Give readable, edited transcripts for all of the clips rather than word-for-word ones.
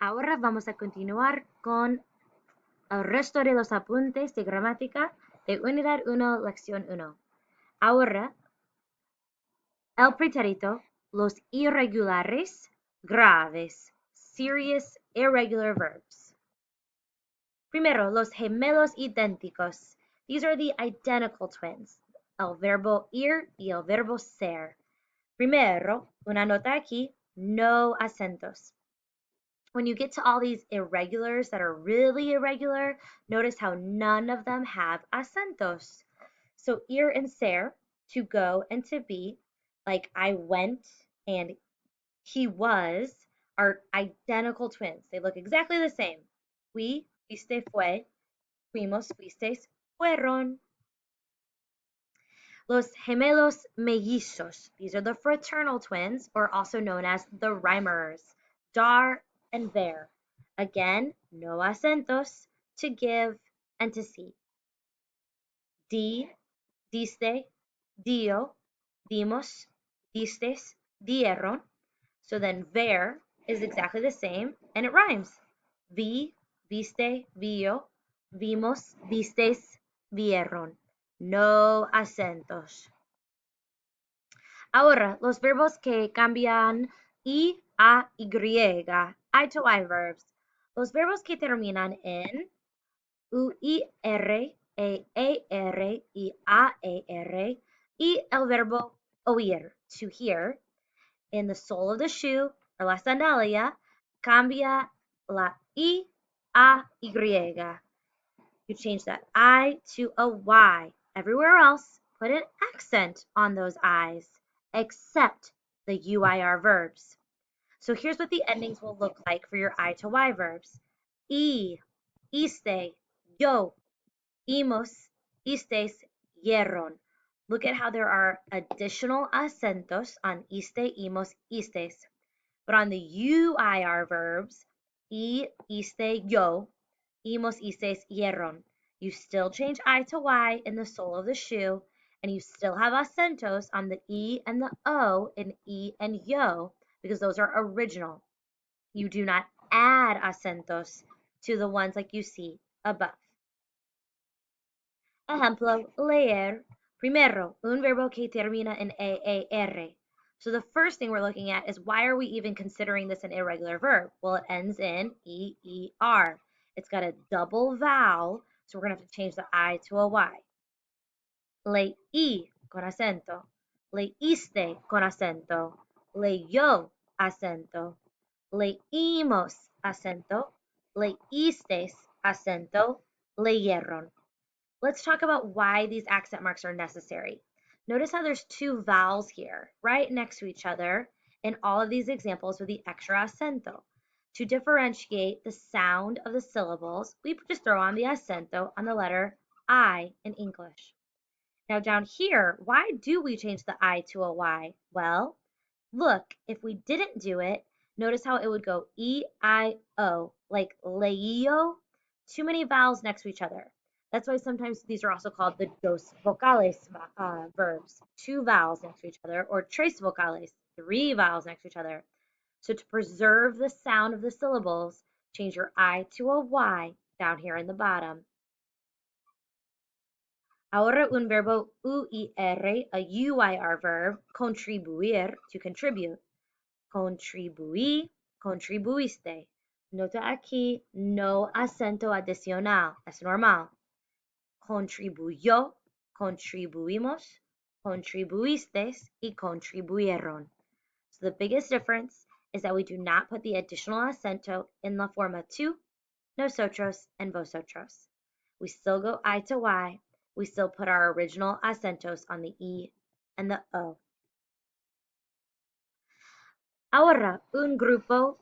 Ahora vamos a continuar con el resto de los apuntes de gramática de Unidad 1, Lección 1. Ahora, el pretérito, los irregulares, graves, serious irregular verbs. Primero, los gemelos idénticos. These are the identical twins, el verbo ir y el verbo ser. Primero, una nota aquí, no acentos. When you get to all these irregulars that are really irregular, notice how none of them have acentos. So ir and ser, to go and to be, like I went and he was, are identical twins. They look exactly the same. Fui, fuiste, fue. Fuimos, fuisteis, fueron. Los gemelos mellizos. These are the fraternal twins, or also known as the rhymers. Dar and ver. Again, no acentos, to give and to see. Di, diste, dio, dimos, distes, dieron. So then ver is exactly the same and it rhymes. Vi, viste, vio, vimos, vistes, vieron. No acentos. Ahora, los verbos que cambian I a Y, I to Y verbs. Los verbos que terminan en UIR, EAR y AAR y el verbo oír, to hear, in the sole of the shoe or la sandalia, cambia la I a Y. You change that I to a Y. Everywhere else, put an accent on those I's, except the UIR verbs. So here's what the endings will look like for your I to Y verbs. Iste, yo, imos, istes, yeron. Look at how there are additional acentos on iste, imos, istes. But on the UIR verbs, iste, yo, imos, istes, yeron, you still change I to Y in the sole of the shoe, and you still have acentos on the E and the O in E and yo, because those are original. You do not add acentos to the ones like you see above. Ejemplo, leer. Primero, un verbo que termina en EAR. So the first thing we're looking at is why are we even considering this an irregular verb? Well, it ends in EER. It's got a double vowel, so we're going to have to change the I to a Y. Leí con acento. Leíste con acento. Leyó acento. Leímos acento. Leísteis acento. Leyeron. Let's talk about why these accent marks are necessary. Notice how there's two vowels here, right next to each other in all of these examples with the extra acento. To differentiate the sound of the syllables, we just throw on the acento on the letter I in English. Now down here, why do we change the I to a Y? Well, look, if we didn't do it, notice how it would go E-I-O, like leio, too many vowels next to each other. That's why sometimes these are also called the dos vocales verbs, two vowels next to each other, or tres vocales, three vowels next to each other. So to preserve the sound of the syllables, change your I to a Y down here in the bottom. Ahora un verbo UIR, a UIR verb, contribuir, to contribute. Contribuí, contribuiste. Nota aquí, no acento adicional, es normal. Contribuyó, contribuimos, contribuisteis, y contribuyeron. So the biggest difference is that we do not put the additional acento in la forma tú, nosotros, and vosotros. We still go I to Y. We still put our original acentos on the E and the O. Ahora, un grupo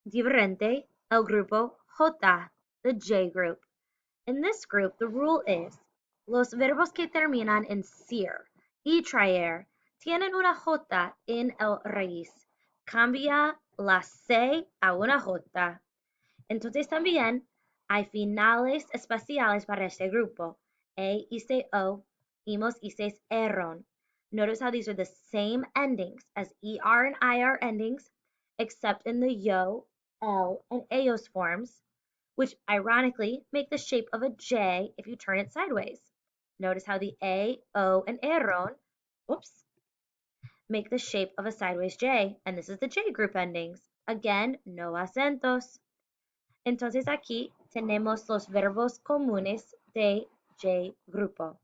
diferente, el grupo J, the J group. In this group, the rule is, los verbos que terminan en cir y traer tienen una J en el raíz. Cambia la C a una J. Entonces también hay finales especiales para este grupo. A, iste, o, imos, istes, eron. Notice how these are the same endings as ER and IR endings, except in the yo L, and ellos forms, which ironically make the shape of a J if you turn it sideways. Notice how the A, O, and erron, whoops, make the shape of a sideways J, and this is the J group endings. Again, no acentos. Entonces aquí tenemos los verbos comunes de J grupo.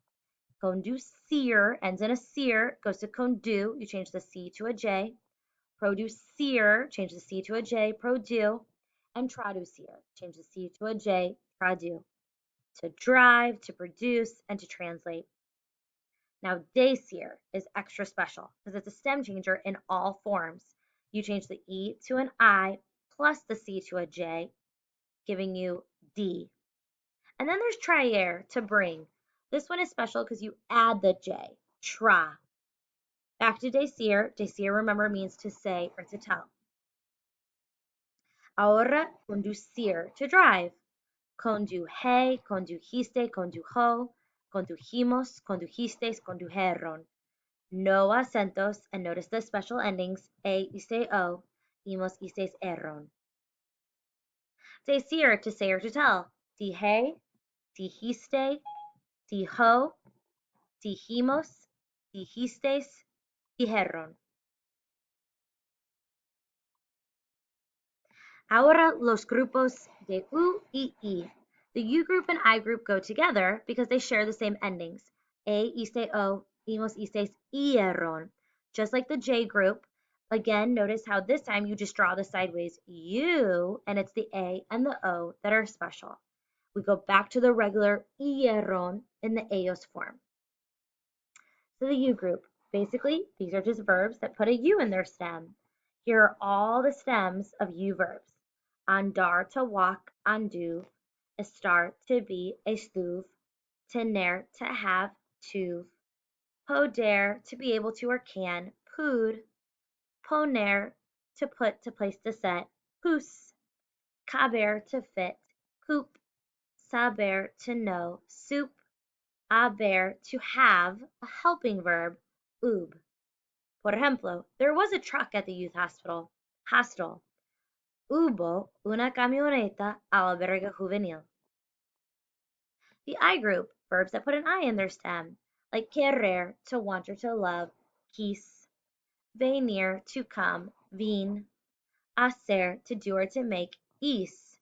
Conducir ends in a cir, goes to condu, you change the C to a J. Producir, change the C to a J, produ. And traducir, change the C to a J, tradu. To drive, to produce, and to translate. Now, decir is extra special because it's a stem changer in all forms. You change the E to an I plus the C to a J, giving you D. And then there's traer, to bring. This one is special because you add the J, tra. Back to decir. Decir, remember, means to say or to tell. Ahora, conducir, to drive. Conduje, condujiste, condujo, condujimos, condujisteis, condujeron. No acentos, and notice the special endings, e, iste, o, imos, istes, erron. Decir, to say or to tell. Dije, dijiste, dijo, dijimos, dijistes, dijeron. Ahora los grupos de U y I. The U group and I group go together because they share the same endings. E, iste, o, imos, istes, ieron. Just like the J group, again, notice how this time you just draw the sideways U, and it's the A and the O that are special. We go back to the regular ieron in the ellos form. So the U group, basically, these are just verbs that put a U in their stem. Here are all the stems of U verbs. Andar, to walk, andu. Estar, to be, estuve. Tener, to have, tuve. Poder, to be able to or can, pud. Poner, to put, to place, to set, pus. Caber, to fit, coop. Saber, to know, soup. Haber, to have, a helping verb, ub. Por ejemplo, there was a truck at the youth hostel. Hubo una camioneta al albergue juvenil. The I group, verbs that put an I in their stem, like querer, to want or to love, quis. Venir, to come, vin. Hacer, to do or to make, his.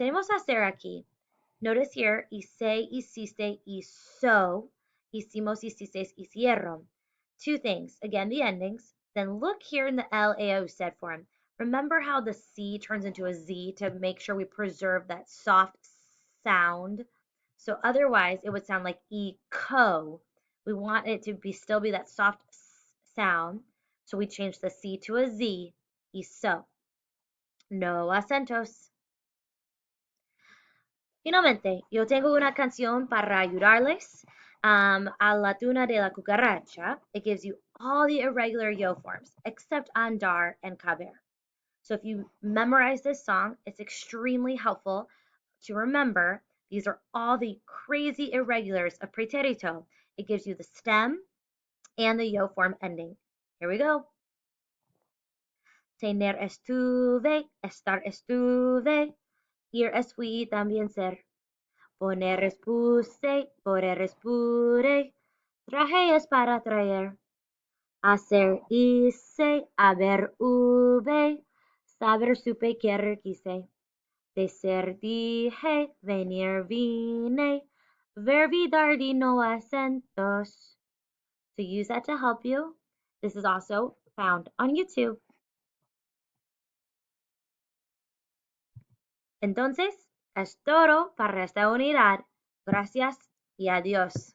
Tenemos hacer aquí. Notice here, hice, hiciste, hizo, hicimos, hicisteis, hicieron. Two things. Again, the endings. Then look here in the LAO said form. Remember how the C turns into a Z to make sure we preserve that soft sound? So otherwise, it would sound like eco. We want it to still be that soft sound. So we change the C to a Z, hizo. No acentos. Finalmente, yo tengo una canción para ayudarles. A la tuna de la cucaracha, it gives you all the irregular yo forms except andar and caber. So if you memorize this song, it's extremely helpful to remember these are all the crazy irregulars of pretérito. It gives you the stem and the yo form ending. Here we go. Tener estuve, estar estuve, ir es fui, también ser. Poner es puse, poder es pure, traje es para traer. Hacer hice, haber hube, saber supe, querer quise. De ser dije, venir vine, ver vidar di no acentos. So use that to help you. This is also found on YouTube. Entonces, es todo para esta unidad. Gracias y adiós.